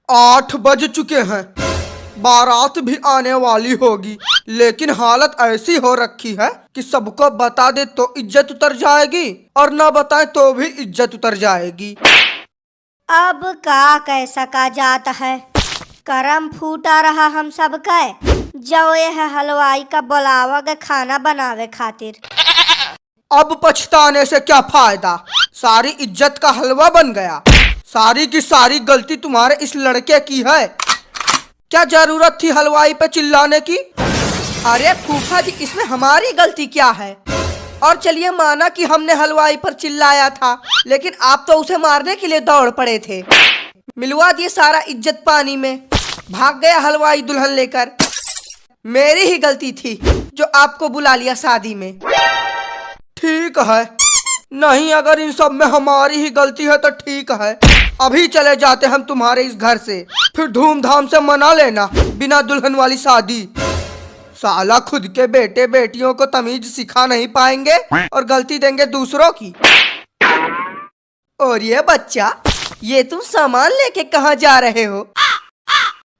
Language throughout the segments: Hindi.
8 बज चुके हैं। बारात भी आने वाली होगी, लेकिन हालत ऐसी हो रखी है कि सबको बता दे तो इज्जत उतर जाएगी और ना बताए तो भी इज्जत उतर जाएगी। अब का कैसा का जाता है, करम फूटा रहा हम सब का। जो ये है हलवाई का बुलावा के खाना बनावे खातिर। अब पछताने से क्या फायदा, सारी इज्जत का हलवा बन गया। सारी की सारी गलती तुम्हारे इस लड़के की है। क्या जरूरत थी हलवाई पे चिल्लाने की? अरे फूफा जी, इसमें हमारी गलती क्या है? और चलिए माना कि हमने हलवाई पर चिल्लाया था, लेकिन आप तो उसे मारने के लिए दौड़ पड़े थे। मिलवा दिए सारा इज्जत पानी में, भाग गया हलवाई दुल्हन लेकर। मेरी ही गलती थी जो आपको बुला लिया शादी में। ठीक है, नहीं अगर इन सब में हमारी ही गलती है तो ठीक है, अभी चले जाते हम तुम्हारे इस घर से, फिर धूमधाम से मना लेना बिना दुल्हन वाली शादी। साला खुद के बेटे बेटियों को तमीज सिखा नहीं पाएंगे और गलती देंगे दूसरों की। और ये बच्चा, ये तुम सामान लेके कहाँ जा रहे हो?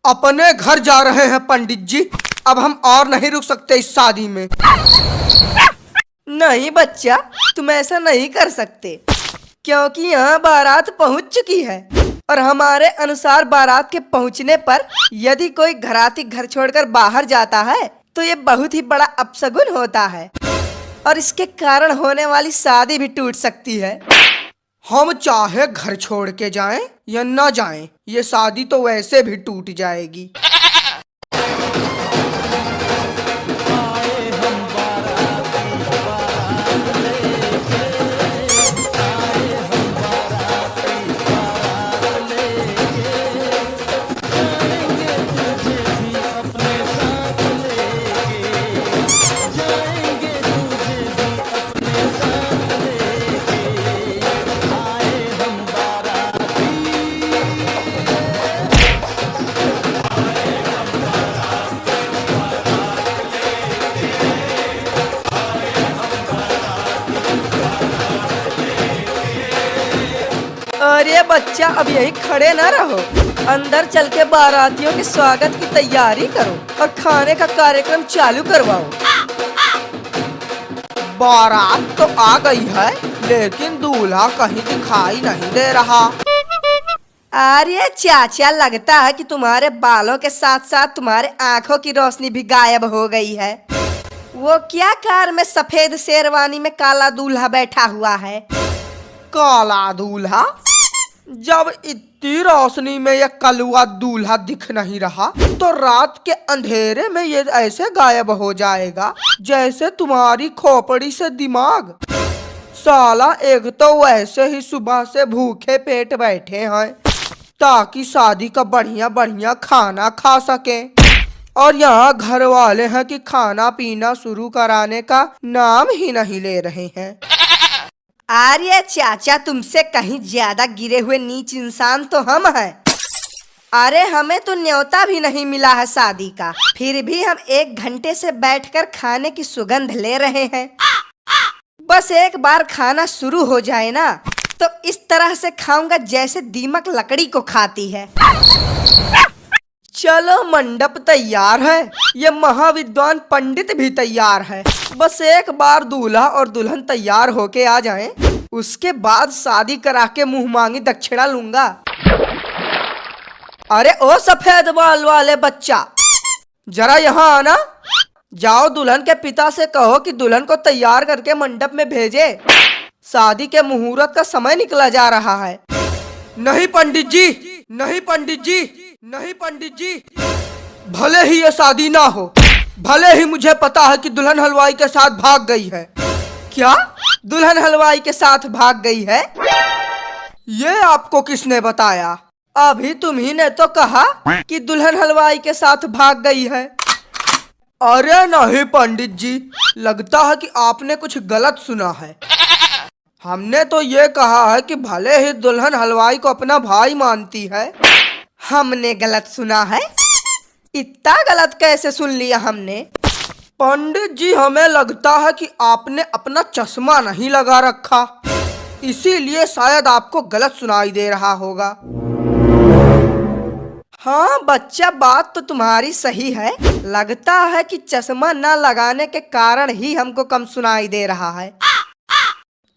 अपने घर जा रहे हैं पंडित जी, अब हम और नहीं रुक सकते इस शादी में। नहीं बच्चा, तुम ऐसा नहीं कर सकते, क्योंकि यहाँ बारात पहुँच चुकी है और हमारे अनुसार बारात के पहुँचने पर यदि कोई घराती घर छोड़कर बाहर जाता है तो ये बहुत ही बड़ा अपशगुन होता है और इसके कारण होने वाली शादी भी टूट सकती है। हम चाहे घर छोड़ के जाएं या ना जाएं, ये शादी तो वैसे भी टूट जाएगी। अरे बच्चा, अब यही खड़े ना रहो, अंदर चल के बारातियों के स्वागत की तैयारी करो और खाने का कार्यक्रम चालू करवाओ। बारात तो आ गई है, लेकिन दूल्हा कहीं दिखाई नहीं दे रहा। अरे चाचा, लगता है कि तुम्हारे बालों के साथ साथ तुम्हारे आंखों की रोशनी भी गायब हो गई है। वो क्या कार में सफेद शेरवानी में काला दूल्हा बैठा हुआ है? काला दूल्हा? जब इतनी रोशनी में ये कलुआ दूल्हा दिख नहीं रहा तो रात के अंधेरे में ये ऐसे गायब हो जाएगा जैसे तुम्हारी खोपड़ी से दिमाग। साला एक तो वैसे ही सुबह से भूखे पेट बैठे हैं ताकि शादी का बढ़िया बढ़िया खाना खा सके, और यहाँ घर वाले हैं कि खाना पीना शुरू कराने का नाम ही नहीं ले रहे हैं। अरे चाचा, तुमसे कहीं ज्यादा गिरे हुए नीच इंसान तो हम हैं। अरे हमें तो न्योता भी नहीं मिला है शादी का, फिर भी हम 1 घंटे से बैठकर खाने की सुगंध ले रहे हैं। बस एक बार खाना शुरू हो जाए ना तो इस तरह से खाऊंगा जैसे दीमक लकड़ी को खाती है। चलो, मंडप तैयार है, ये महाविद्वान पंडित भी तैयार है। बस एक बार दूल्हा और दुल्हन तैयार होके आ जाएं, उसके बाद शादी करा के मुंह मांगी दक्षिणा लूंगा। अरे ओ सफेद बाल वाले बच्चा, जरा यहाँ आना। जाओ दुल्हन के पिता से कहो कि दुल्हन को तैयार करके मंडप में भेजे, शादी के मुहूर्त का समय निकला जा रहा है। नहीं पंडित जी, नहीं पंडित जी, नहीं पंडित जी, भले ही ये शादी ना हो, भले ही मुझे पता है कि दुल्हन हलवाई के साथ भाग गई है। क्या दुल्हन हलवाई के साथ भाग गई है? ये आपको किसने बताया? अभी तुम्ही ने तो कहा कि दुल्हन हलवाई के साथ भाग गई है। अरे नहीं पंडित जी, लगता है कि आपने कुछ गलत सुना है। हमने तो ये कहा है कि भले ही दुल्हन हलवाई को अपना भाई मानती है। हमने गलत सुना है? इतना गलत कैसे सुन लिया हमने? पंडित जी, हमें लगता है कि आपने अपना चश्मा नहीं लगा रखा, इसीलिए शायद आपको गलत सुनाई दे रहा होगा। हाँ बच्चा, बात तो तुम्हारी सही है। लगता है कि चश्मा न लगाने के कारण ही हमको कम सुनाई दे रहा है।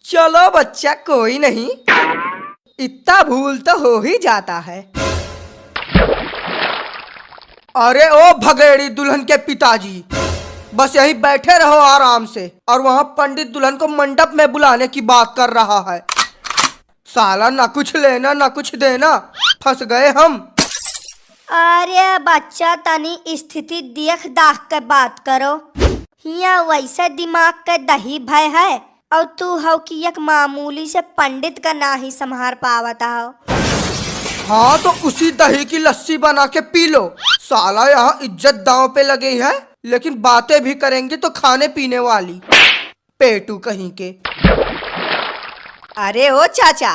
चलो बच्चा, कोई नहीं, इतना भूल तो हो ही जाता है। अरे ओ भगेड़ी दुल्हन के पिताजी, बस यहीं बैठे रहो आराम से। और वहाँ पंडित दुल्हन को मंडप में बुलाने की बात कर रहा है। साला ना कुछ लेना ना कुछ देना, फंस गए हम। अरे बच्चा, तनी स्थिति देख दाख के बात करो। यहाँ वैसे दिमाग के दही भय है और तू हो कि एक मामूली से पंडित का ना ही संभार पावता हो। हाँ तो उसी दही की लस्सी बना के पी लो। साला यहाँ इज्जत दांव पे लगी है, लेकिन बातें भी करेंगे तो खाने पीने वाली पेटू कहीं के। अरे ओ चाचा।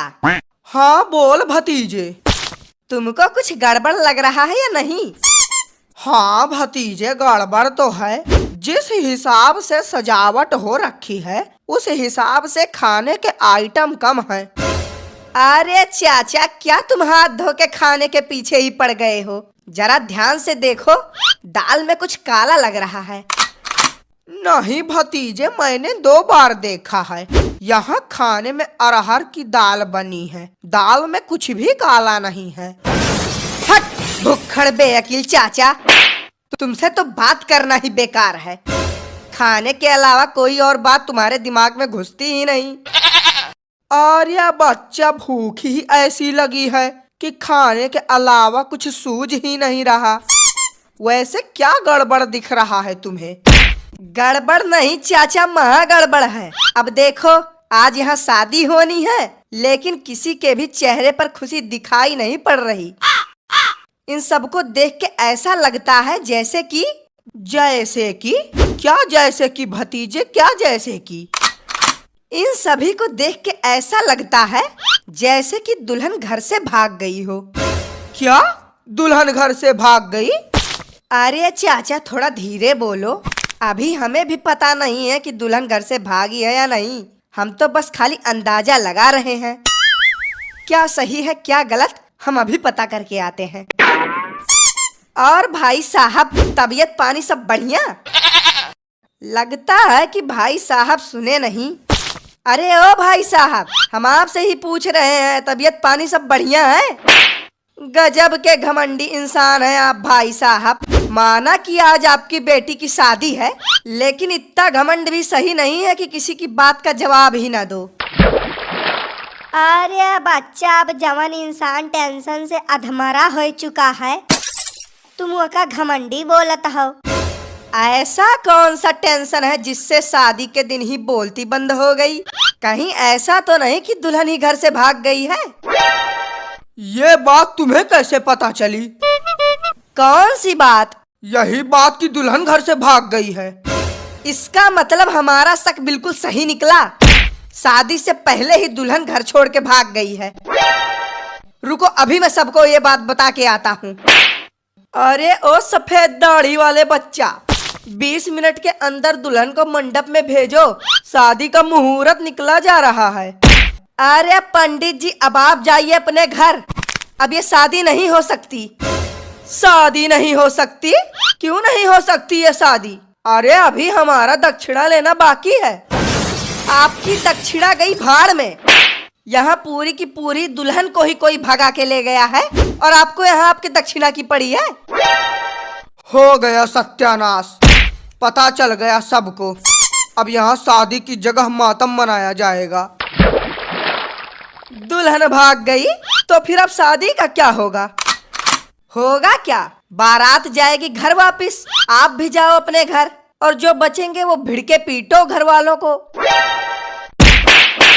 हाँ बोल भतीजे। तुमको कुछ गड़बड़ लग रहा है या नहीं? हाँ भतीजे, गड़बड़ तो है। जिस हिसाब से सजावट हो रखी है उस हिसाब से खाने के आइटम कम है। अरे चाचा, क्या तुम हाथ धो के खाने के पीछे ही पड़ गए हो? जरा ध्यान से देखो, दाल में कुछ काला लग रहा है। नहीं भतीजे, मैंने 2 बार देखा है। यहाँ खाने में अरहर की दाल बनी है, दाल में कुछ भी काला नहीं है। हट भुक्खड़ बेअकील चाचा, तुमसे तो बात करना ही बेकार है। खाने के अलावा कोई और बात तुम्हारे दिमाग में घुसती ही नहीं। और यह बच्चा, भूख ही ऐसी लगी है कि खाने के अलावा कुछ सूझ ही नहीं रहा। वैसे क्या गड़बड़ दिख रहा है तुम्हें? गड़बड़ नहीं चाचा, महा गड़बड़ है। अब देखो, आज यहाँ शादी होनी है, लेकिन किसी के भी चेहरे पर खुशी दिखाई नहीं पड़ रही। इन सबको देख के ऐसा लगता है जैसे कि क्या जैसे कि भतीजे, क्या जैसे कि? इन सभी को देख के ऐसा लगता है जैसे कि दुल्हन घर से भाग गई हो। क्या दुल्हन घर से भाग गई? अरे चाचा, थोड़ा धीरे बोलो। अभी हमें भी पता नहीं है कि दुल्हन घर से भागी है या नहीं। हम तो बस खाली अंदाजा लगा रहे हैं। क्या सही है क्या गलत, हम अभी पता करके आते हैं। और भाई साहब, तबीयत पानी सब बढ़िया? लगता है कि भाई साहब सुने नहीं। अरे ओ भाई साहब, हम आपसे ही पूछ रहे हैं, तबीयत पानी सब बढ़िया है? गजब के घमंडी इंसान हैं आप भाई साहब। माना कि आज आपकी बेटी की शादी है, लेकिन इतना घमंड भी सही नहीं है कि किसी की बात का जवाब ही ना दो। अरे बच्चा, अब जवान इंसान टेंशन से अधमरा हो चुका है, तुम का घमंडी बोलत हो। ऐसा कौन सा टेंशन है जिससे शादी के दिन ही बोलती बंद हो गई? कहीं ऐसा तो नहीं कि दुल्हन ही घर से भाग गई है? ये बात तुम्हें कैसे पता चली? कौन सी बात? यही बात कि दुल्हन घर से भाग गई है। इसका मतलब हमारा शक बिल्कुल सही निकला। शादी से पहले ही दुल्हन घर छोड़ के भाग गई है। रुको, अभी मैं सबको ये बात बता के आता हूँ। अरे ओ सफेद दाढ़ी वाले बच्चा, 20 मिनट के अंदर दुल्हन को मंडप में भेजो, शादी का मुहूर्त निकला जा रहा है। अरे पंडित जी, अब आप जाइए अपने घर, अब ये शादी नहीं हो सकती। शादी नहीं हो सकती? क्यों नहीं हो सकती ये शादी? अरे अभी हमारा दक्षिणा लेना बाकी है। आपकी दक्षिणा गई भाड़ में। यहाँ पूरी की पूरी दुल्हन को ही कोई भगा के ले गया है और आपको यहाँ आपकी दक्षिणा की पड़ी है। हो गया सत्यानाश, पता चल गया सबको। अब यहाँ शादी की जगह मातम मनाया जाएगा। दुल्हन भाग गई तो फिर अब शादी का क्या होगा? होगा क्या, बारात जाएगी घर वापिस। आप भी जाओ अपने घर और जो बचेंगे वो भिड़ के पीटो घर वालों को।